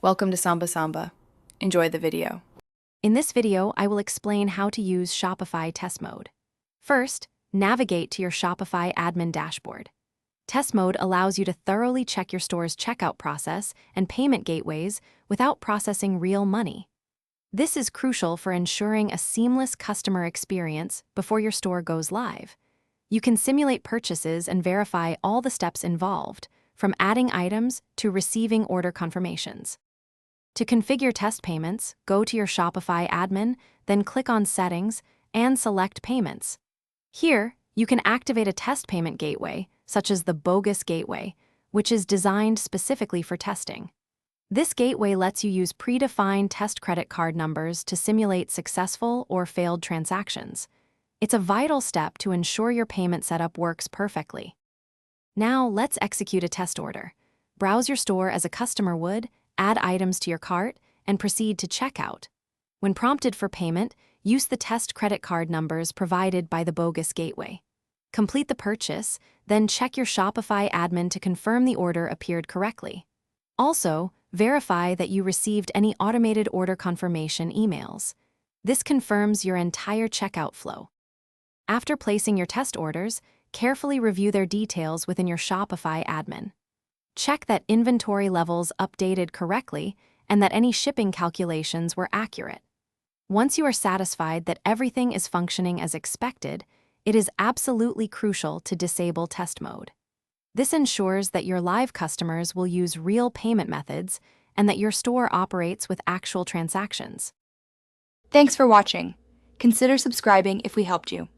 Welcome to Samba Samba. Enjoy the video. In this video, I will explain how to use Shopify Test Mode. First, navigate to your Shopify admin dashboard. Test Mode allows you to thoroughly check your store's checkout process and payment gateways without processing real money. This is crucial for ensuring a seamless customer experience before your store goes live. You can simulate purchases and verify all the steps involved, from adding items to receiving order confirmations. To configure test payments, go to your Shopify admin, then click on Settings and select Payments. Here, you can activate a test payment gateway, such as the Bogus Gateway, which is designed specifically for testing. This gateway lets you use predefined test credit card numbers to simulate successful or failed transactions. It's a vital step to ensure your payment setup works perfectly. Now, let's execute a test order. Browse your store as a customer would, add items to your cart, and proceed to checkout. When prompted for payment, use the test credit card numbers provided by the Bogus Gateway. Complete the purchase, then check your Shopify admin to confirm the order appeared correctly. Also, verify that you received any automated order confirmation emails. This confirms your entire checkout flow. After placing your test orders, carefully review their details within your Shopify admin. Check that inventory levels updated correctly and that any shipping calculations were accurate. Once you are satisfied that everything is functioning as expected, it is absolutely crucial to disable test mode. This ensures that your live customers will use real payment methods and that your store operates with actual transactions. Thanks for watching. Consider subscribing if we helped you.